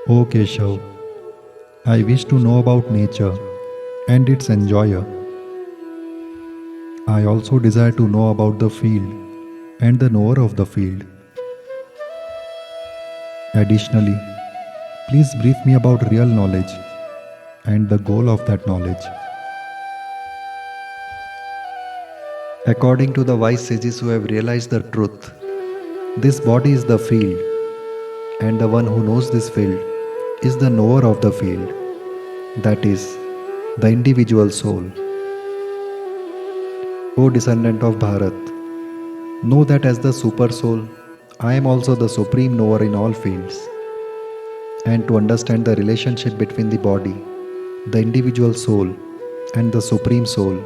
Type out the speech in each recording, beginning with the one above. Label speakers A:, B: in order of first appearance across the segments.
A: O Keshav, I wish to know about nature and its enjoyer. I also desire to know about the field and the knower of the field. Additionally, please brief me about real knowledge and the goal of that knowledge. According to the wise sages who have realized the truth, this body is the field, and the one who knows this field is the knower of the field, that is, the individual soul. O descendant of Bharat, know that as the Supersoul, I am also the supreme knower in all fields. And to understand the relationship between the body, the individual soul, and the supreme soul,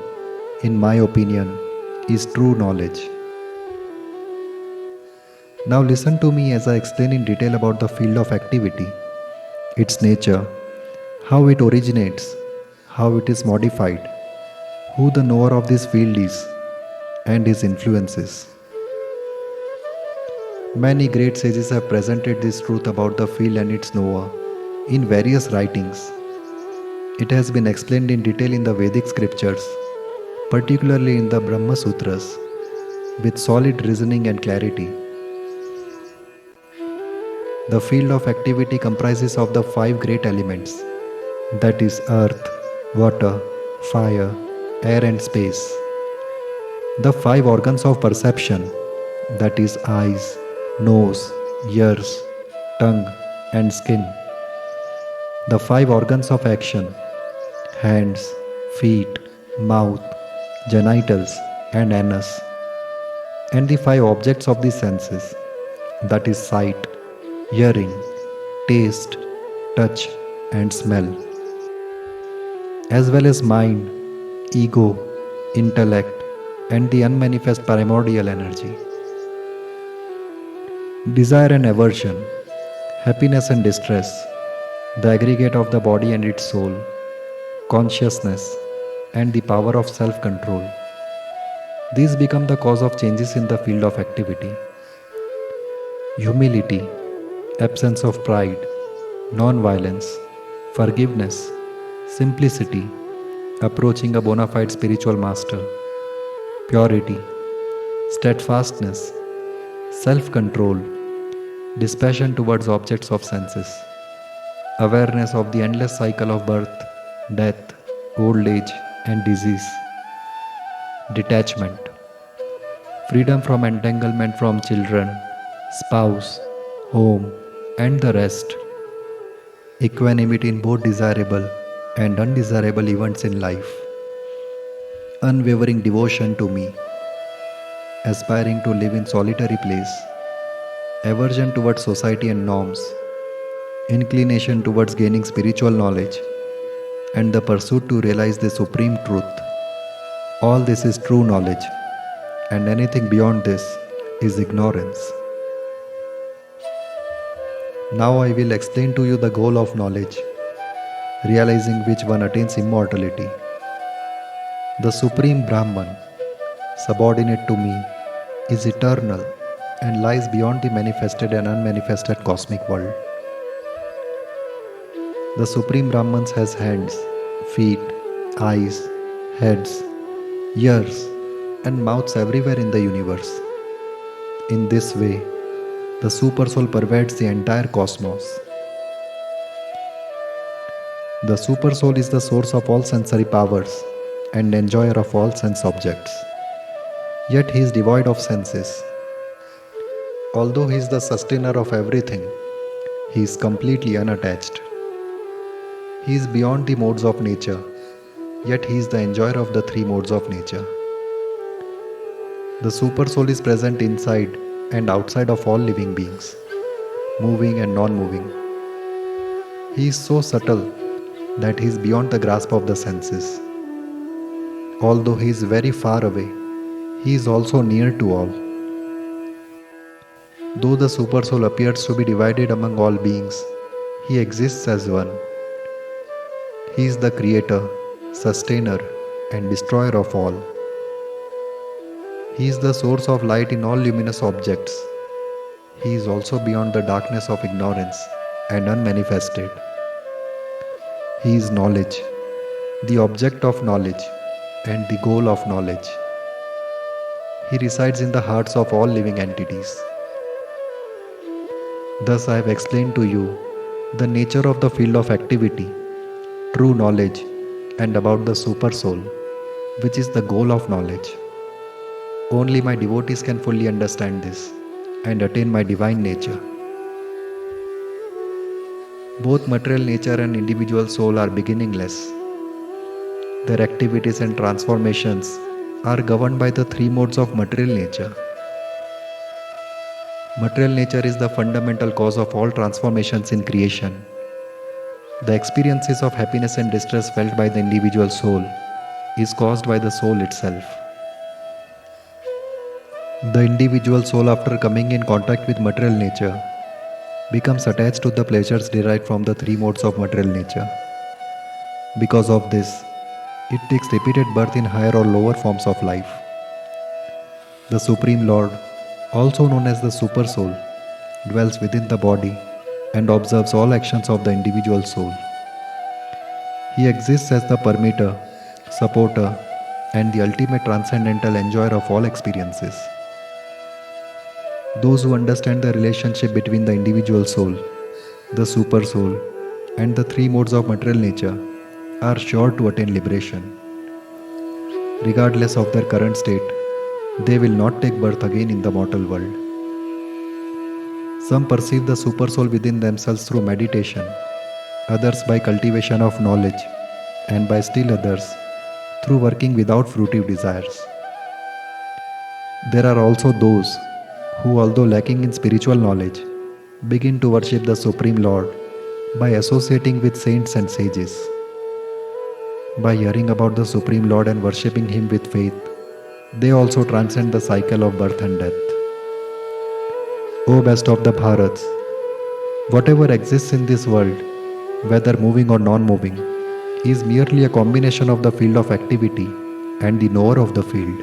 A: in my opinion, is true knowledge. Now listen to me as I explain in detail about the field of activity, its nature, how it originates, how it is modified, who the knower of this field is, and his influences. Many great sages have presented this truth about the field and its knower in various writings. It has been explained in detail in the Vedic scriptures, particularly in the Brahma Sutras, with solid reasoning and clarity. The field of activity comprises of the five great elements, that is earth, water, fire, air and space. The five organs of perception, that is eyes, nose, ears, tongue and skin. The five organs of action, hands, feet, mouth, genitals and anus. And the five objects of the senses, that is sight, hearing, taste, touch and smell, as well as mind, ego, intellect and the unmanifest primordial energy. Desire and aversion, happiness and distress, the aggregate of the body and its soul, consciousness and the power of self-control. These become the cause of changes in the field of activity. Humility, absence of pride, non-violence, forgiveness, simplicity, approaching a bona fide spiritual master, purity, steadfastness, self-control, dispassion towards objects of senses, awareness of the endless cycle of birth, death, old age and disease, detachment, freedom from entanglement from children, spouse, home and the rest, equanimity in both desirable and undesirable events in life, unwavering devotion to me, aspiring to live in solitary place, aversion towards society and norms, inclination towards gaining spiritual knowledge, and the pursuit to realize the supreme truth. All this is true knowledge, and anything beyond this is ignorance. Now I will explain to you the goal of knowledge, realizing which one attains immortality. The Supreme Brahman, subordinate to me, is eternal and lies beyond the manifested and unmanifested cosmic world. The Supreme Brahman has hands, feet, eyes, heads, ears, and mouths everywhere in the universe. In this way, the Supersoul pervades the entire cosmos. The Supersoul is the source of all sensory powers and enjoyer of all sense objects. Yet he is devoid of senses. Although he is the sustainer of everything, he is completely unattached. He is beyond the modes of nature, yet he is the enjoyer of the three modes of nature. The Supersoul is present inside and outside of all living beings, moving and non-moving. He is so subtle that he is beyond the grasp of the senses. Although he is very far away, he is also near to all. Though the Supersoul appears to be divided among all beings, he exists as one. He is the creator, sustainer, and destroyer of all. He is the source of light in all luminous objects. He is also beyond the darkness of ignorance and unmanifested. He is knowledge, the object of knowledge, and the goal of knowledge. He resides in the hearts of all living entities. Thus, I have explained to you the nature of the field of activity, true knowledge, and about the Supersoul, which is the goal of knowledge. Only my devotees can fully understand this and attain my divine nature. Both material nature and individual soul are beginningless. Their activities and transformations are governed by the three modes of material nature. Material nature is the fundamental cause of all transformations in creation. The experiences of happiness and distress felt by the individual soul is caused by the soul itself. The individual soul, after coming in contact with material nature, becomes attached to the pleasures derived from the three modes of material nature. Because of this, it takes repeated birth in higher or lower forms of life. The Supreme Lord, also known as the Supersoul, dwells within the body and observes all actions of the individual soul. He exists as the permitter, supporter, and the ultimate transcendental enjoyer of all experiences. Those who understand the relationship between the individual soul, the Supersoul, and the three modes of material nature are sure to attain liberation. Regardless of their current state, they will not take birth again in the mortal world. Some perceive the Supersoul within themselves through meditation, others by cultivation of knowledge, and by still others through working without fruitive desires. There are also those who, although lacking in spiritual knowledge, begin to worship the Supreme Lord by associating with saints and sages. By hearing about the Supreme Lord and worshipping Him with faith, they also transcend the cycle of birth and death. O best of the Bharats, whatever exists in this world, whether moving or non-moving, is merely a combination of the field of activity and the knower of the field.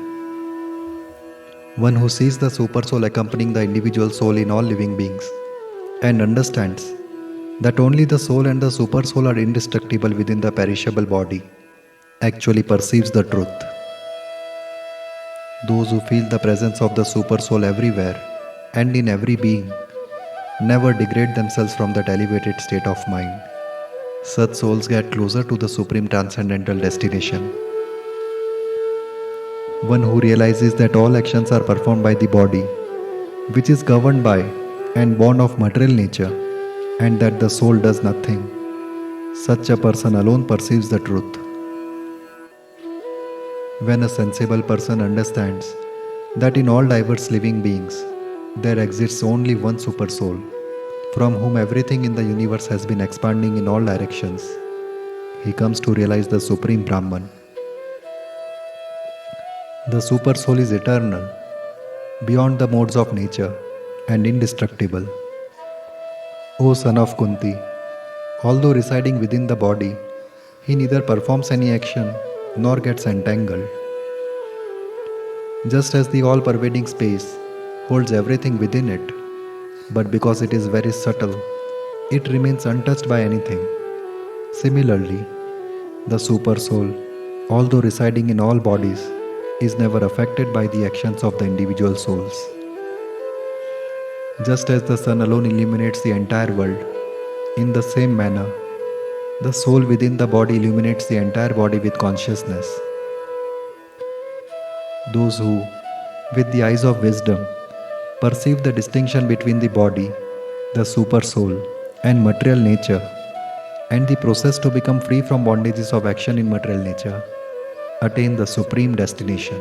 A: One who sees the Supersoul accompanying the individual soul in all living beings and understands that only the soul and the Supersoul are indestructible within the perishable body actually perceives the truth. Those who feel the presence of the Supersoul everywhere and in every being never degrade themselves from that elevated state of mind. Such souls get closer to the supreme transcendental destination. One who realizes that all actions are performed by the body, which is governed by and born of material nature, and that the soul does nothing, such a person alone perceives the truth. When a sensible person understands that in all diverse living beings there exists only one Supersoul, from whom everything in the universe has been expanding in all directions, he comes to realize the Supreme Brahman. The Supersoul is eternal, beyond the modes of nature, and indestructible. O son of Kunti, although residing within the body, he neither performs any action nor gets entangled. Just as the all-pervading space holds everything within it, but because it is very subtle, it remains untouched by anything. Similarly, the Supersoul, although residing in all bodies, is never affected by the actions of the individual souls. Just as the sun alone illuminates the entire world, in the same manner, the soul within the body illuminates the entire body with consciousness. Those who, with the eyes of wisdom, perceive the distinction between the body, the Supersoul, and material nature, and the process to become free from bondages of action in material nature, attain the supreme destination.